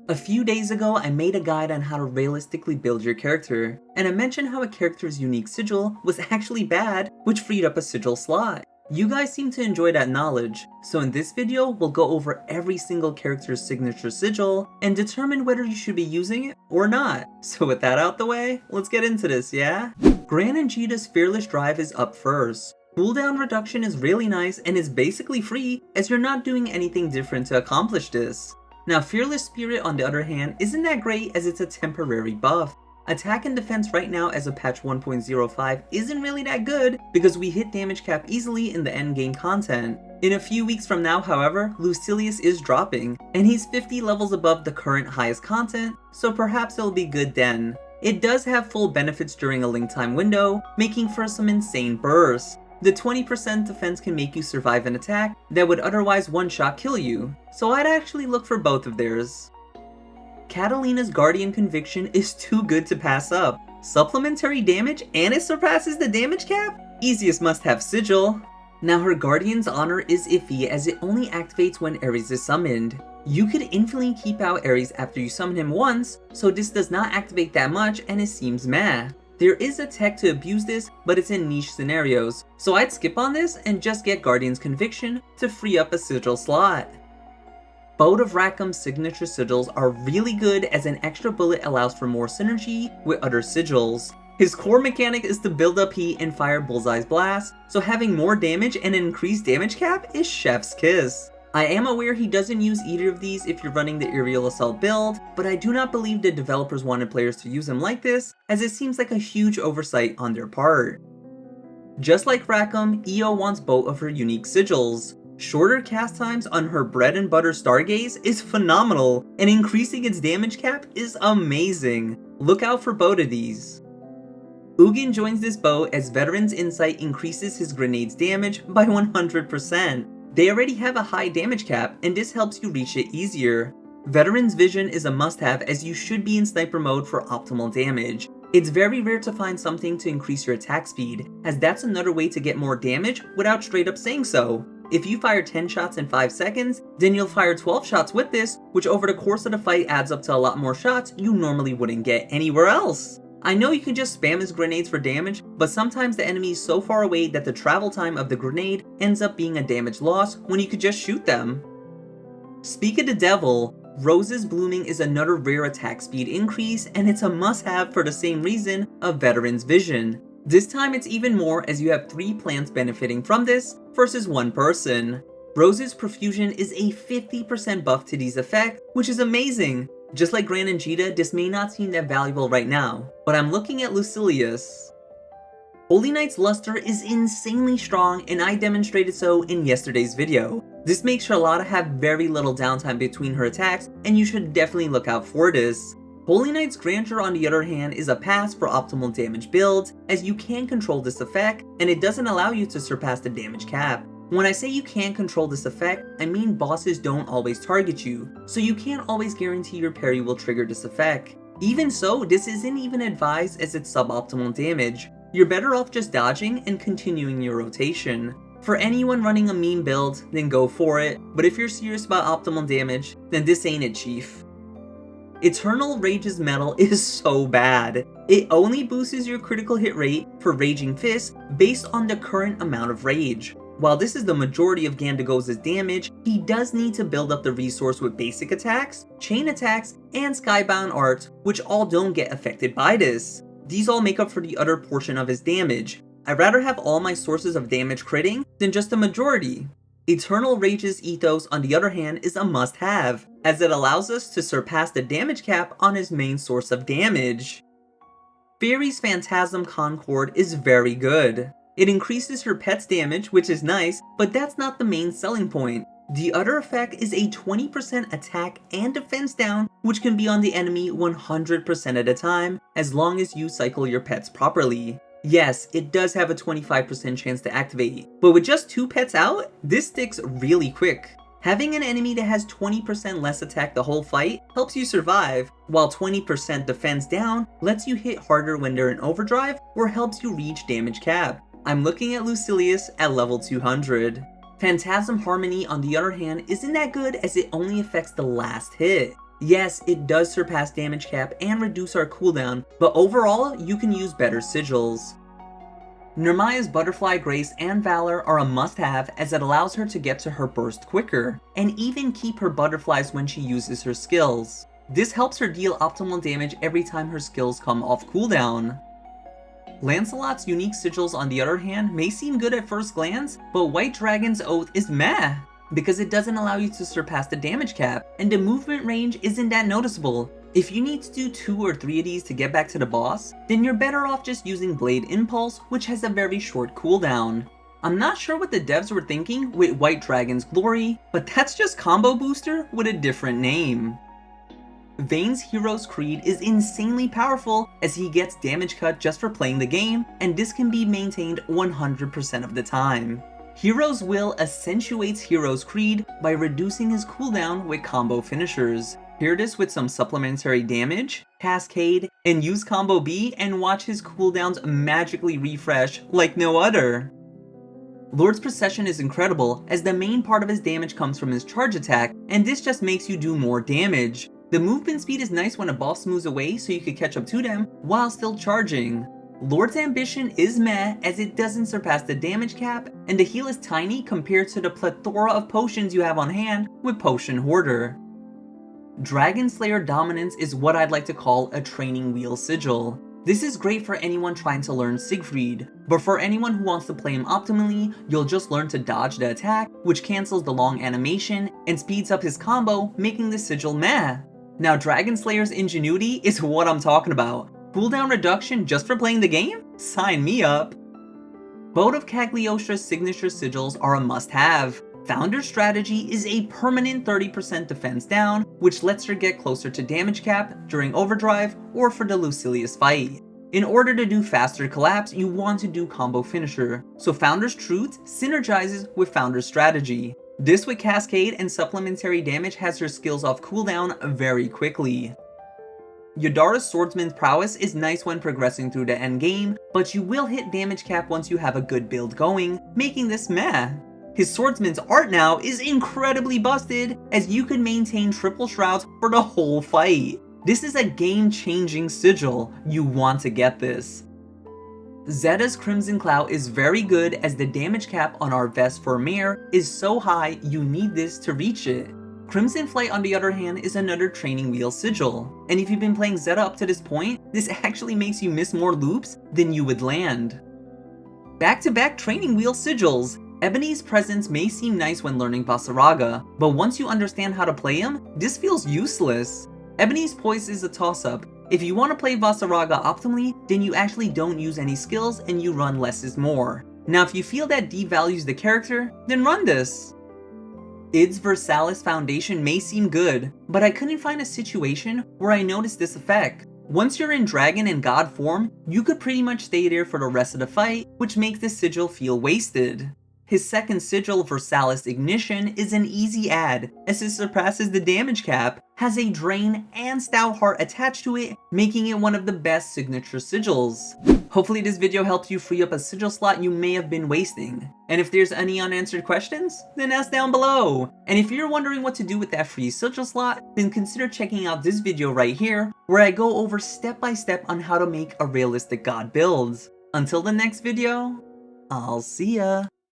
A few days ago, I made a guide on how to realistically build your character, and I mentioned how a character's unique sigil was actually bad, which freed up a sigil slot. You guys seem to enjoy that knowledge, so in this video, we'll go over every single character's signature sigil and determine whether you should be using it or not. So with that out the way, let's get into this, yeah? Gran and Djeeta's Fearless Drive is up first. Cooldown reduction is really nice and is basically free as you're not doing anything different to accomplish this. Now Fearless Spirit on the other hand isn't that great as it's a temporary buff. Attack and defense right now as a patch 1.05 isn't really that good because we hit damage cap easily in the endgame content. In a few weeks from now however, Lucilius is dropping, and he's 50 levels above the current highest content, so perhaps it'll be good then. It does have full benefits during a link time window, making for some insane bursts. The 20% defense can make you survive an attack that would otherwise one-shot kill you, so I'd actually look for both of theirs. Katalina's Guardian Conviction is too good to pass up. Supplementary damage and it surpasses the damage cap? Easiest must-have sigil. Now her Guardian's Honor is iffy as it only activates when Ares is summoned. You could infinitely keep out Ares after you summon him once, so this does not activate that much and it seems meh. There is a tech to abuse this, but it's in niche scenarios, so I'd skip on this and just get Guardian's Conviction to free up a sigil slot. Both of Rackam's signature sigils are really good as an extra bullet allows for more synergy with other sigils. His core mechanic is to build up heat and fire Bullseye's Blast, so having more damage and an increased damage cap is chef's kiss. I am aware he doesn't use either of these if you're running the Aerial Assault build, but I do not believe the developers wanted players to use him like this, as it seems like a huge oversight on their part. Just like Rackam, EO wants both of her unique sigils. Shorter cast times on her bread and butter Stargaze is phenomenal, and increasing its damage cap is amazing. Look out for both of these. Eugen joins this bow as Veteran's Insight increases his grenade's damage by 100%. They already have a high damage cap, and this helps you reach it easier. Veteran's Vision is a must-have as you should be in sniper mode for optimal damage. It's very rare to find something to increase your attack speed, as that's another way to get more damage without straight up saying so. If you fire 10 shots in 5 seconds, then you'll fire 12 shots with this, which over the course of the fight adds up to a lot more shots you normally wouldn't get anywhere else. I know you can just spam his grenades for damage, but sometimes the enemy is so far away that the travel time of the grenade ends up being a damage loss when you could just shoot them. Speak of the devil, Rose's Blooming is another rare attack speed increase, and it's a must-have for the same reason of Veteran's Vision. This time it's even more as you have 3 plants benefiting from this versus 1 person. Rose's Profusion is a 50% buff to these effects, which is amazing. Just like Gran and Djeeta, this may not seem that valuable right now, but I'm looking at Lucilius. Holy Knight's Luster is insanely strong, and I demonstrated so in yesterday's video. This makes Charlotta have very little downtime between her attacks, and you should definitely look out for this. Holy Knight's Grandeur on the other hand is a pass for optimal damage builds, as you can control this effect, and it doesn't allow you to surpass the damage cap. When I say you can't control this effect, I mean bosses don't always target you, so you can't always guarantee your parry will trigger this effect. Even so, this isn't even advised as it's suboptimal damage. You're better off just dodging and continuing your rotation. For anyone running a meme build, then go for it, but if you're serious about optimal damage, then this ain't it, chief. Eternal Rage's Metal is so bad. It only boosts your critical hit rate for Raging Fist based on the current amount of rage. While this is the majority of Ghandagoza's damage, he does need to build up the resource with basic attacks, chain attacks, and skybound arts, which all don't get affected by this. These all make up for the other portion of his damage. I'd rather have all my sources of damage critting than just the majority. Eternal Rage's Ethos on the other hand is a must-have, as it allows us to surpass the damage cap on his main source of damage. Ferry's Phantasm Concord is very good. It increases her pet's damage, which is nice, but that's not the main selling point. The other effect is a 20% attack and defense down, which can be on the enemy 100% at a time, as long as you cycle your pets properly. Yes, it does have a 25% chance to activate, but with just 2 pets out, this sticks really quick. Having an enemy that has 20% less attack the whole fight helps you survive, while 20% defense down lets you hit harder when they're in overdrive or helps you reach damage cap. I'm looking at Lucilius at level 200. Phantasm Harmony on the other hand isn't that good as it only affects the last hit. Yes, it does surpass damage cap and reduce our cooldown, but overall, you can use better sigils. Narmaya's Butterfly Grace and Valor are a must-have as it allows her to get to her burst quicker, and even keep her butterflies when she uses her skills. This helps her deal optimal damage every time her skills come off cooldown. Lancelot's unique sigils, on the other hand, may seem good at first glance, but White Dragon's Oath is meh, because it doesn't allow you to surpass the damage cap, and the movement range isn't that noticeable. If you need to do 2 or 3 of these to get back to the boss, then you're better off just using Blade Impulse, which has a very short cooldown. I'm not sure what the devs were thinking with White Dragon's Glory, but that's just Combo Booster with a different name. Vane's Hero's Creed is insanely powerful as he gets damage cut just for playing the game, and this can be maintained 100% of the time. Hero's Will accentuates Hero's Creed by reducing his cooldown with combo finishers. Pair this with some supplementary damage, Cascade, and use Combo B and watch his cooldowns magically refresh like no other. Lord's Procession is incredible as the main part of his damage comes from his charge attack, and this just makes you do more damage. The movement speed is nice when a boss moves away so you can catch up to them while still charging. Lord's Ambition is meh as it doesn't surpass the damage cap, and the heal is tiny compared to the plethora of potions you have on hand with Potion Hoarder. Dragon Slayer Dominance is what I'd like to call a training wheel sigil. This is great for anyone trying to learn Siegfried, but for anyone who wants to play him optimally, you'll just learn to dodge the attack, which cancels the long animation and speeds up his combo, making the sigil meh. Now Dragon Slayer's Ingenuity is what I'm talking about. Cooldown reduction just for playing the game? Sign me up! Both of Cagliostro's signature sigils are a must-have. Founder's Strategy is a permanent 30% defense down, which lets her get closer to damage cap during overdrive or for the Lucilius fight. In order to do faster collapse, you want to do combo finisher, so Founder's Truth synergizes with Founder's Strategy. This with Cascade and supplementary damage has her skills off cooldown very quickly. Yodarha's Swordsman's Prowess is nice when progressing through the end game, but you will hit damage cap once you have a good build going, making this meh. His Swordsman's Art now is incredibly busted, as you can maintain triple shrouds for the whole fight. This is a game-changing sigil, you want to get this. Zeta's Crimson Cloud is very good as the damage cap on our vest for Mare is so high you need this to reach it. Crimson Flight, on the other hand, is another training wheel sigil, and if you've been playing Zeta up to this point, this actually makes you miss more loops than you would land. Back-to-back training wheel sigils. Ebony's Presence may seem nice when learning Vaseraga, but once you understand how to play him, this feels useless. Ebony's Poise is a toss-up. If you want to play Vaseraga optimally, then you actually don't use any skills and you run less is more. Now if you feel that devalues the character, then run this. Id's Versalis Foundation may seem good, but I couldn't find a situation where I noticed this effect. Once you're in Dragon and God form, you could pretty much stay there for the rest of the fight, which makes this sigil feel wasted. His second sigil, Versalis Ignition, is an easy add, as it surpasses the damage cap, has a Drain and Stout Heart attached to it, making it one of the best signature sigils. Hopefully this video helped you free up a sigil slot you may have been wasting. And if there's any unanswered questions, then ask down below. And if you're wondering what to do with that free sigil slot, then consider checking out this video right here, where I go over step by step on how to make a realistic god build. Until the next video, I'll see ya.